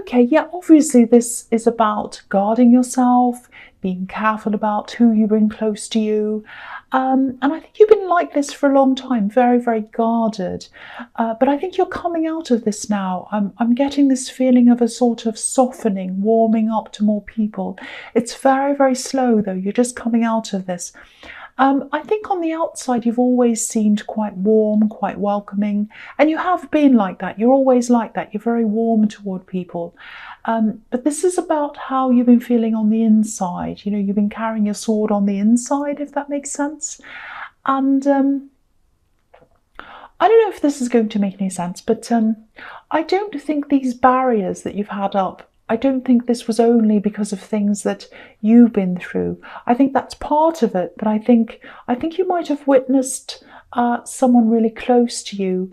Okay, yeah, obviously this is about guarding yourself, being careful about who you bring close to you. And I think you've been like this for a long time, very, very guarded. But I think you're coming out of this now. I'm getting this feeling of a sort of softening, warming up to more people. It's very, very slow, though. You're just coming out of this. I think on the outside, you've always seemed quite warm, quite welcoming, and you have been like that. You're always like that. You're very warm toward people. But this is about how you've been feeling on the inside. You know, you've been carrying your sword on the inside, if that makes sense. And I don't know if this is going to make any sense, but I don't think these barriers that you've had up, I don't think this was only because of things that you've been through. I think that's part of it, but I think you might have witnessed someone really close to you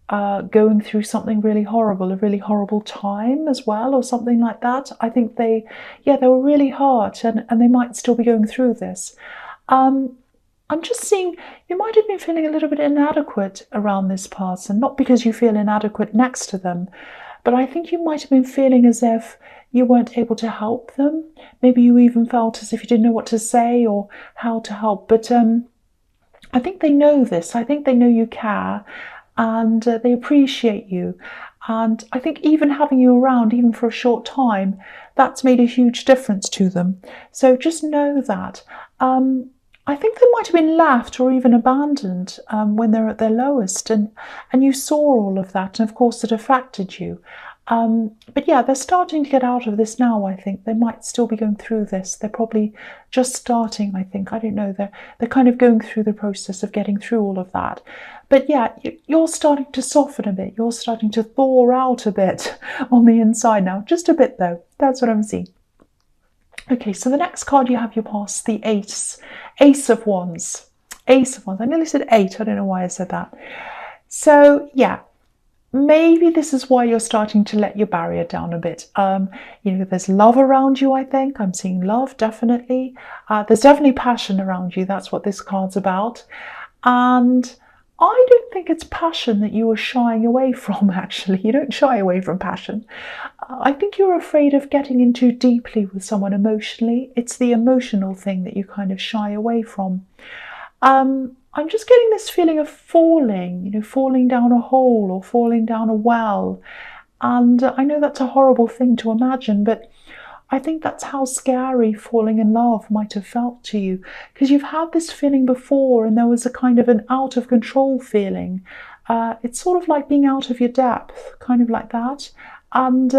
going through something really horrible, a really horrible time as well, or something like that. I think they were really hurt, and they might still be going through this. I'm just seeing you might have been feeling a little bit inadequate around this person, not because you feel inadequate next to them, but I think you might have been feeling as if you weren't able to help them. Maybe you even felt as if you didn't know what to say or how to help. But I think they know this. I think they know you care, and they appreciate you. And I think even having you around, even for a short time, that's made a huge difference to them. So just know that. I think they might have been left or even abandoned when they're at their lowest, and you saw all of that, and of course it affected you. But yeah, they're starting to get out of this now. I think they might still be going through this. They're probably just starting, I think. I don't know. They're kind of going through the process of getting through all of that. But yeah, you're starting to soften a bit. You're starting to thaw out a bit on the inside now. Just a bit though. That's what I'm seeing. Okay, so the next card you have, you pass the Ace of Wands. Ace of Wands. I nearly said 8. I don't know why I said that. So yeah, maybe this is why you're starting to let your barrier down a bit. You know, there's love around you, I think. I'm seeing love, definitely. There's definitely passion around you. That's what this card's about. And I don't think it's passion that you are shying away from, actually. You don't shy away from passion. I think you're afraid of getting in too deeply with someone emotionally. It's the emotional thing that you kind of shy away from. I'm just getting this feeling of falling, you know, falling down a hole or falling down a well. And I know that's a horrible thing to imagine, but I think that's how scary falling in love might have felt to you, because you've had this feeling before, and there was a kind of an out of control feeling. It's sort of like being out of your depth, kind of like that. And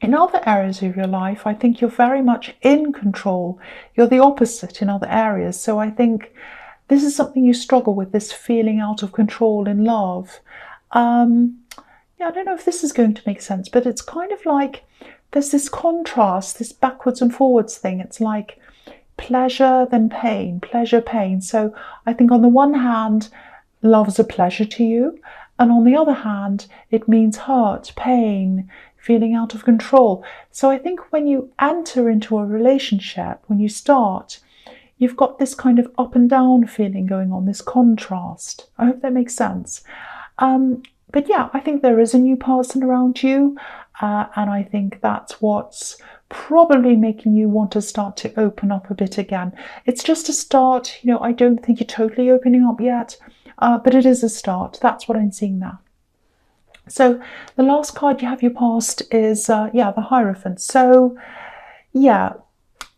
in other areas of your life, I think you're very much in control. You're the opposite in other areas. So I think this is something you struggle with, this feeling out of control in love. Yeah, I don't know if this is going to make sense, but it's kind of like there's this contrast, this backwards and forwards thing. It's like pleasure, then pain, pleasure, pain. So I think on the one hand, love's a pleasure to you. And on the other hand, it means hurt, pain, feeling out of control. So I think when you enter into a relationship, when you start, you've got this kind of up and down feeling going on, this contrast. I hope that makes sense. But yeah, I think there is a new person around you. And I think that's what's probably making you want to start to open up a bit again. It's just a start. You know, I don't think you're totally opening up yet, but it is a start. That's what I'm seeing now. So the last card you have your past is, the Hierophant. So yeah,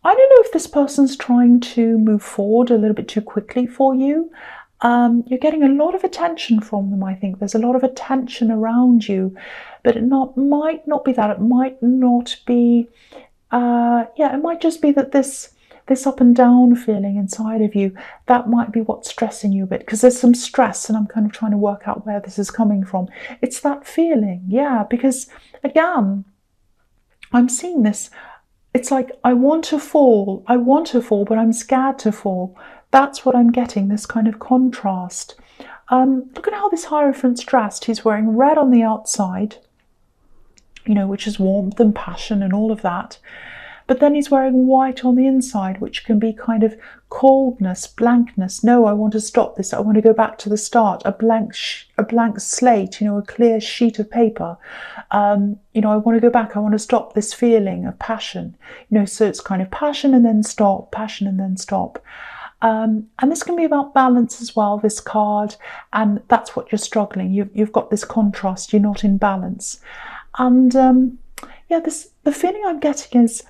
I don't know if this person's trying to move forward a little bit too quickly for you. You're getting a lot of attention from them, I think. There's a lot of attention around you, but it might not be that. It might not be, it might just be that this up and down feeling inside of you, that might be what's stressing you a bit, because there's some stress, and I'm kind of trying to work out where this is coming from. It's that feeling, yeah, because again, I'm seeing this. It's like, I want to fall, but I'm scared to fall. That's what I'm getting, this kind of contrast. Look at how this Hierophant's dressed. He's wearing red on the outside, you know, which is warmth and passion and all of that. but then he's wearing white on the inside, which can be kind of coldness, blankness. No, I want to stop this. I want to go back to the start. A blank slate, a clear sheet of paper. I want to go back. I want to stop this feeling of passion. So it's kind of passion and then stop, passion and then stop. And this can be about balance as well, this card, and that's what you're struggling. You've got this contrast. You're not in balance, and the feeling I'm getting is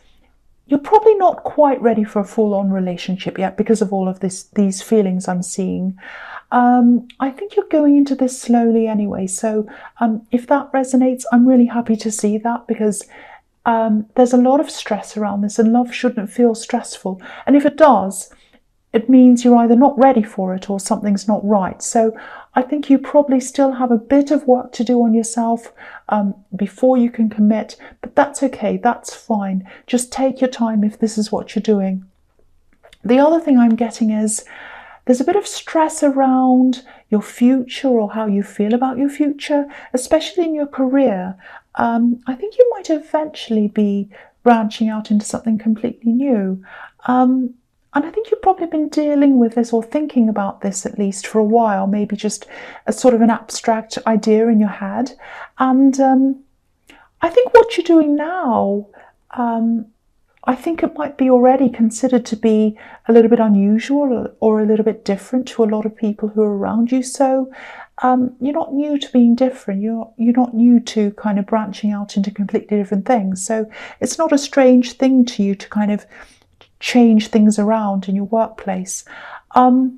you're probably not quite ready for a full-on relationship yet because of all of these feelings I'm seeing. I think you're going into this slowly anyway. So if that resonates, I'm really happy to see that, because there's a lot of stress around this, and love shouldn't feel stressful. And if it does, it means you're either not ready for it or something's not right. So I think you probably still have a bit of work to do on yourself before you can commit, but that's okay, that's fine. Just take your time if this is what you're doing. The other thing I'm getting is there's a bit of stress around your future or how you feel about your future, especially in your career. I think you might eventually be branching out into something completely new. And I think you've probably been dealing with this or thinking about this at least for a while, maybe just a sort of an abstract idea in your head. And I think what you're doing now, I think it might be already considered to be a little bit unusual or a little bit different to a lot of people who are around you. So you're not new to being different. You're not new to kind of branching out into completely different things. So it's not a strange thing to you to kind of change things around in your workplace. I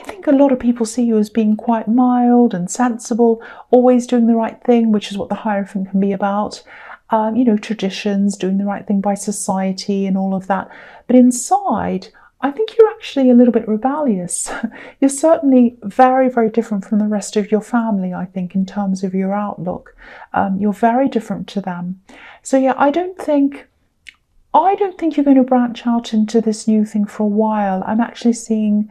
think a lot of people see you as being quite mild and sensible, always doing the right thing, which is what the Hierophant can be about. Traditions, doing the right thing by society and all of that. But inside, I think you're actually a little bit rebellious. You're certainly very, very different from the rest of your family, I think, in terms of your outlook. You're very different to them. So I don't think you're going to branch out into this new thing for a while. I'm actually seeing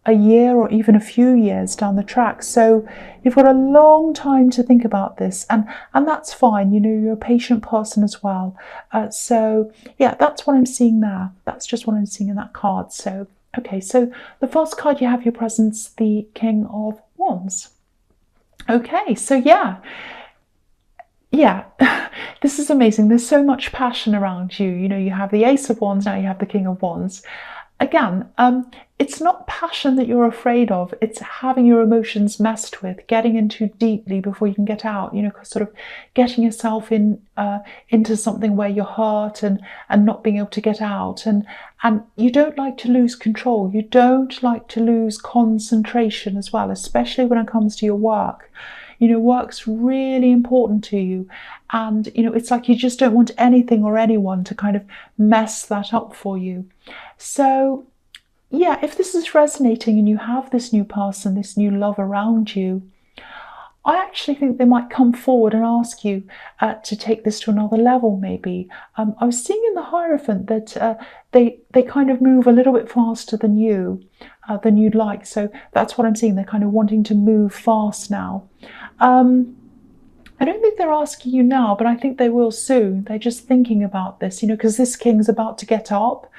a year or even a few years down the track. So you've got a long time to think about this, and that's fine. You're a patient person as well. That's what I'm seeing there. That's just what I'm seeing in that card. So, okay, so the first card you have your presence, the King of Wands. Okay, so yeah, this is amazing. There's so much passion around you. You have the Ace of Wands, now you have the King of Wands. Again, it's not passion that you're afraid of. It's having your emotions messed with, getting in too deeply before you can get out, sort of getting yourself into something where you're hurt and not being able to get out. And you don't like to lose control. You don't like to lose concentration as well, especially when it comes to your work. Work's really important to you. And, it's like you just don't want anything or anyone to kind of mess that up for you. So, if this is resonating and you have this new person, this new love around you, I actually think they might come forward and ask you to take this to another level, maybe. I was seeing in the Hierophant that they kind of move a little bit faster than you'd like. So that's what I'm seeing. They're kind of wanting to move fast now. I don't think they're asking you now, but I think they will soon. They're just thinking about this, because this king's about to get up.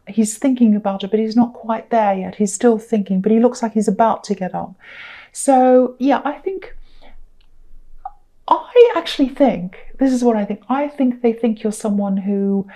He's thinking about it, but he's not quite there yet. He's still thinking, but he looks like he's about to get up. So, I actually think, this is what I think. I think they think you're someone who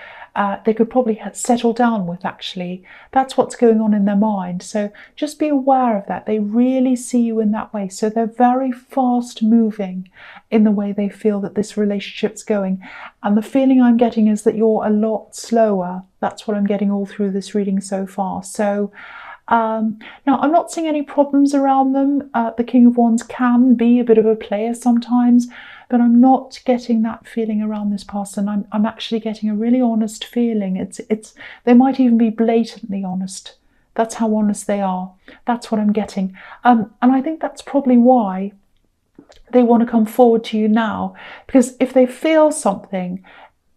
they could probably settle down with, actually. That's what's going on in their mind. So just be aware of that. They really see you in that way. So they're very fast moving in the way they feel that this relationship's going. And the feeling I'm getting is that you're a lot slower. That's what I'm getting all through this reading so far. So now, I'm not seeing any problems around them. The King of Wands can be a bit of a player sometimes, but I'm not getting that feeling around this person. I'm actually getting a really honest feeling. They might even be blatantly honest. That's how honest they are. That's what I'm getting. And I think that's probably why they want to come forward to you now, because if they feel something,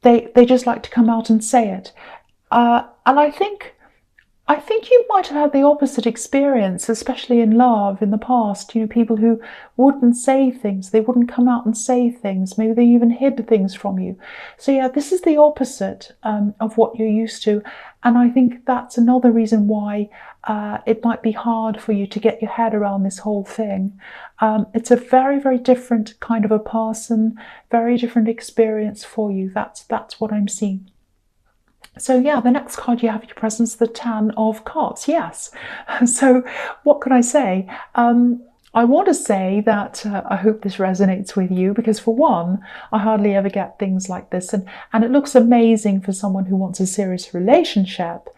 they just like to come out and say it. And I think I think you might have had the opposite experience, especially in love in the past. People who wouldn't say things, they wouldn't come out and say things. Maybe they even hid things from you. So yeah, this is the opposite of what you're used to. And I think that's another reason why it might be hard for you to get your head around this whole thing. It's a very, very different kind of a person, very different experience for you. That's what I'm seeing. So yeah, the next card you have in your presence, the Ten of Cups. Yes. So what can I say? I want to say that I hope this resonates with you, because for one, I hardly ever get things like this, and it looks amazing for someone who wants a serious relationship.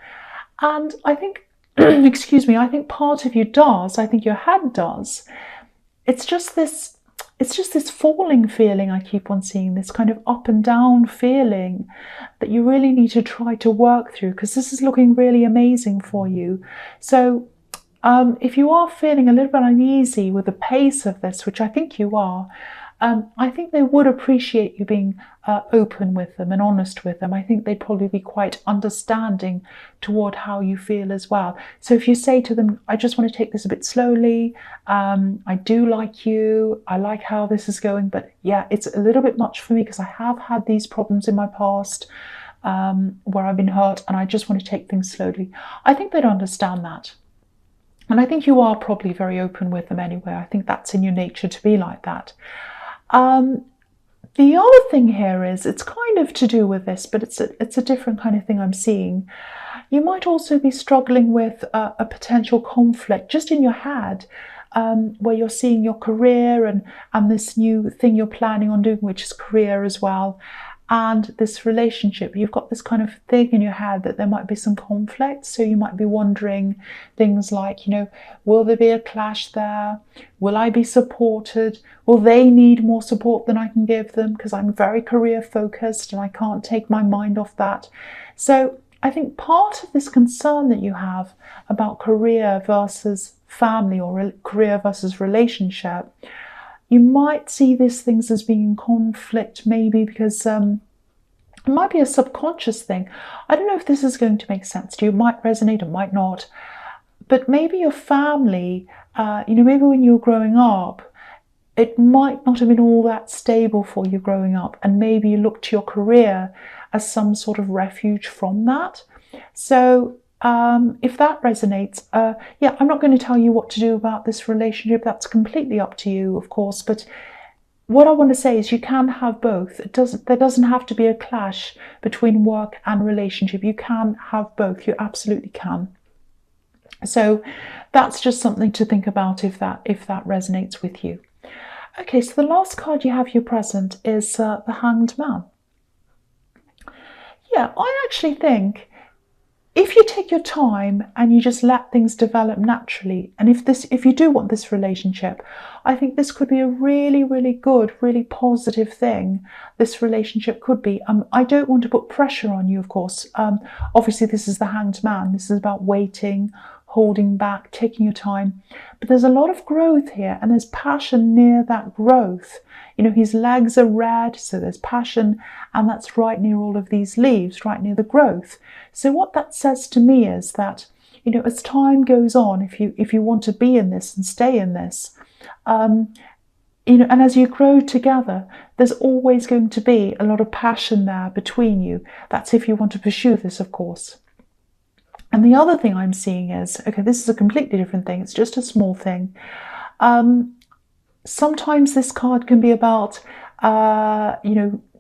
And I think, excuse me, I think part of you does. I think your head does. It's just this falling feeling I keep on seeing, this kind of up and down feeling that you really need to try to work through, because this is looking really amazing for you. So if you are feeling a little bit uneasy with the pace of this, which I think you are, I think they would appreciate you being open with them and honest with them. I think they'd probably be quite understanding toward how you feel as well. So if you say to them, I just want to take this a bit slowly, I do like you, I like how this is going, but yeah, it's a little bit much for me because I have had these problems in my past where I've been hurt, and I just want to take things slowly. I think they'd understand that. And I think you are probably very open with them anyway. I think that's in your nature to be like that. The other thing here is, it's kind of to do with this, but it's a different kind of thing I'm seeing. You might also be struggling with a potential conflict just in your head, where you're seeing your career and this new thing you're planning on doing, which is career as well, and this relationship. You've got this kind of thing in your head that there might be some conflict. So you might be wondering things like, will there be a clash there? Will I be supported? Will they need more support than I can give them? Because I'm very career focused and I can't take my mind off that. So I think part of this concern that you have about career versus family, or career versus relationship, you might see these things as being in conflict, maybe because it might be a subconscious thing. I don't know if this is going to make sense to you. It might resonate, it might not. But maybe your family, maybe when you were growing up, it might not have been all that stable for you growing up. And maybe you looked to your career as some sort of refuge from that. So if that resonates, I'm not going to tell you what to do about this relationship. That's completely up to you, of course. But what I want to say is you can have both. There doesn't have to be a clash between work and relationship. You can have both. You absolutely can. So that's just something to think about if that resonates with you. Okay, so the last card you have here present is the Hanged Man. Yeah, I actually think if you take your time and you just let things develop naturally, and if you do want this relationship, I think this could be a really, really good, really positive thing. This relationship could be. I don't want to put pressure on you, of course. Obviously, this is the Hanged Man. This is about waiting, holding back, taking your time. But there's a lot of growth here, and there's passion near that growth. His legs are red, so there's passion, and that's right near all of these leaves, right near the growth. So what that says to me is that, as time goes on, if you want to be in this and stay in this, and as you grow together, there's always going to be a lot of passion there between you. That's if you want to pursue this, of course. And the other thing I'm seeing is, okay, this is a completely different thing. It's just a small thing. Sometimes this card can be about,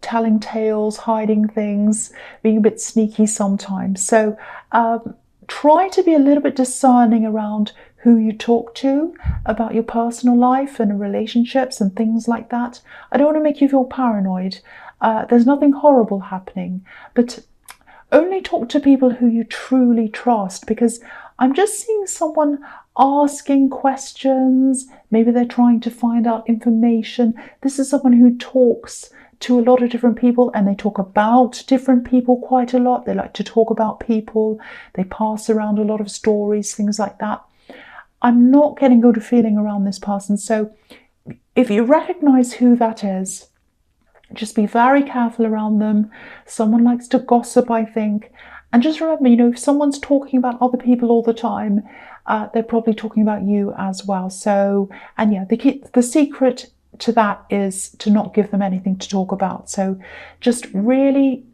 telling tales, hiding things, being a bit sneaky sometimes. So try to be a little bit discerning around who you talk to about your personal life and relationships and things like that. I don't want to make you feel paranoid. There's nothing horrible happening, but only talk to people who you truly trust, because I'm just seeing someone asking questions. Maybe they're trying to find out information. This is someone who talks to a lot of different people, and they talk about different people quite a lot. They like to talk about people. They pass around a lot of stories, things like that. I'm not getting a good feeling around this person. So if you recognize who that is, just be very careful around them. Someone likes to gossip, I think, And just remember, you know, if someone's talking about other people all the time, they're probably talking about you as well. So, and yeah, the secret to that is to not give them anything to talk about. So just really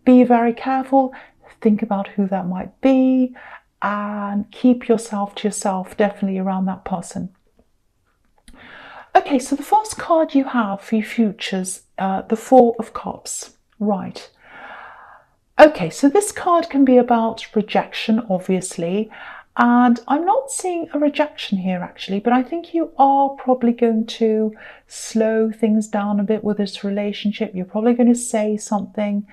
be very careful, think about who that might be, and keep yourself to yourself, definitely around that person. Okay, so the first card you have for your futures, the Four of Cups. Right. Okay, so this card can be about rejection, obviously, and I'm not seeing a rejection here actually, but I think you are probably going to slow things down a bit with this relationship. You're probably going to say something.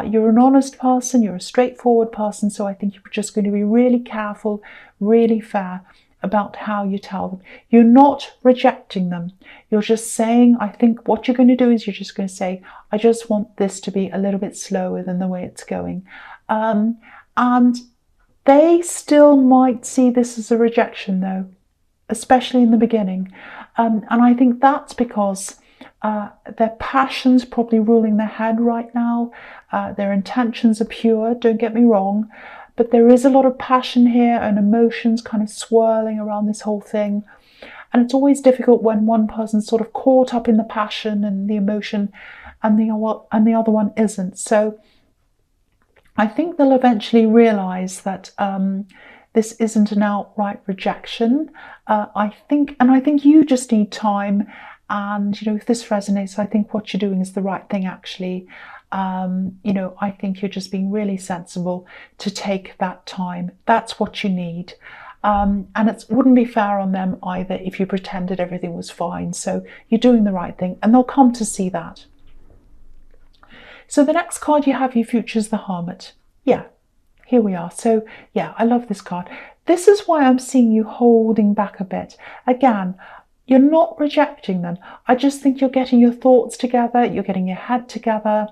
You're an honest person, you're a straightforward person, so I think you're just going to be really careful, really fair about how you tell them. You're not rejecting them. You're just saying, I think what you're going to do is you're just going to say, I just want this to be a little bit slower than the way it's going. And they still might see this as a rejection though, especially in the beginning. And I think that's because their passion's probably ruling their head right now. Their intentions are pure, don't get me wrong, but there is a lot of passion here and emotions kind of swirling around this whole thing. And it's always difficult when one person's sort of caught up in the passion and the emotion and the other one isn't. So I think they'll eventually realize that this isn't an outright rejection. I think you just need time. And, you know, if this resonates, I think what you're doing is the right thing, actually. You know, I think you're just being really sensible to take that time. That's what you need. And it wouldn't be fair on them either if you pretended everything was fine. So you're doing the right thing, and they'll come to see that. So the next card you have, your future, is the Hermit. Yeah, here we are. So yeah, I love this card. This is why I'm seeing you holding back a bit. Again, you're not rejecting them. I just think you're getting your thoughts together, you're getting your head together.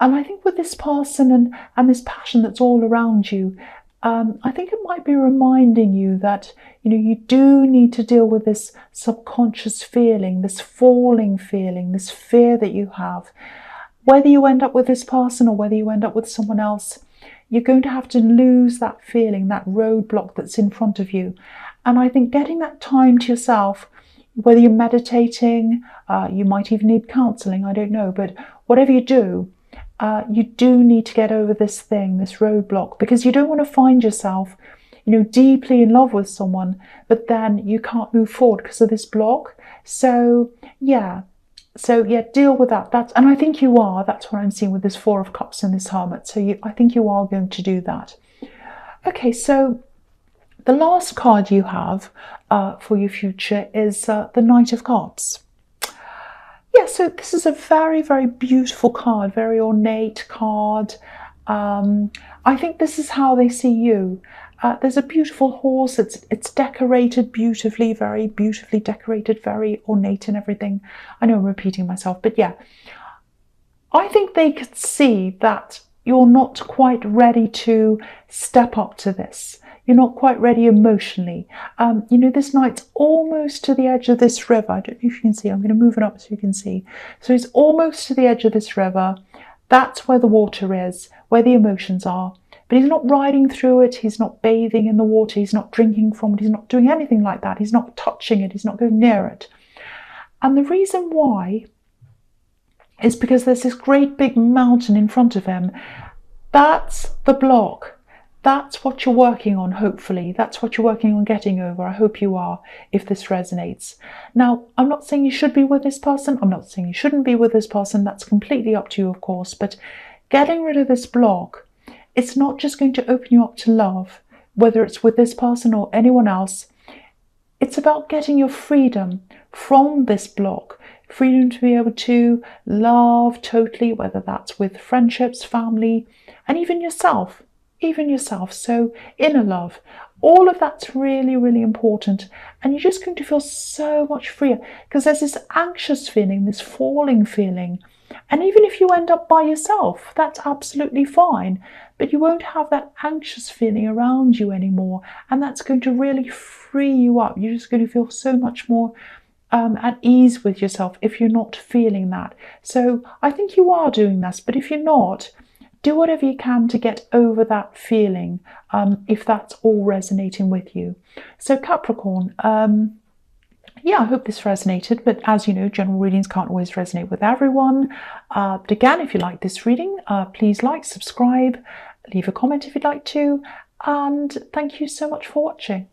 And I think with this person and this passion that's all around you, I think it might be reminding you that, you know, you do need to deal with this subconscious feeling, this falling feeling, this fear that you have. Whether you end up with this person or whether you end up with someone else, you're going to have to lose that feeling, that roadblock that's in front of you. And I think getting that time to yourself, whether you're meditating, you might even need counselling, I don't know, but whatever you do need to get over this thing, this roadblock, because you don't want to find yourself, you know, deeply in love with someone, but then you can't move forward because of this block. So yeah, deal with that. And I think you are. That's what I'm seeing with this Four of Cups and this Hermit. So I think you are going to do that. Okay, so the last card you have for your future is the Knight of Cups. Yeah, so this is a very, very beautiful card, very ornate card. I think this is how they see you. There's a beautiful horse. It's decorated beautifully, very beautifully decorated, very ornate and everything. I know I'm repeating myself, but yeah. I think they could see that you're not quite ready to step up to this. You're not quite ready emotionally. You know, this knight's almost to the edge of this river. I don't know if you can see. I'm going to move it up so you can see. So he's almost to the edge of this river. That's where the water is, where the emotions are. But he's not riding through it. He's not bathing in the water. He's not drinking from it. He's not doing anything like that. He's not touching it. He's not going near it. And the reason why is because there's this great big mountain in front of him. That's the block. That's what you're working on, hopefully. That's what you're working on getting over. I hope you are, if this resonates. Now, I'm not saying you should be with this person. I'm not saying you shouldn't be with this person. That's completely up to you, of course. But getting rid of this block, it's not just going to open you up to love, whether it's with this person or anyone else. It's about getting your freedom from this block. Freedom to be able to love totally, whether that's with friendships, family, and even yourself. So inner love, all of that's really, really important. And you're just going to feel so much freer because there's this anxious feeling, this falling feeling. And even if you end up by yourself, that's absolutely fine. But you won't have that anxious feeling around you anymore. And that's going to really free you up. You're just going to feel so much more at ease with yourself if you're not feeling that. So I think you are doing this. But if you're not, do whatever you can to get over that feeling, if that's all resonating with you. So Capricorn, yeah, I hope this resonated, but as you know, general readings can't always resonate with everyone. But again, if you like this reading, please like, subscribe, leave a comment if you'd like to, and thank you so much for watching.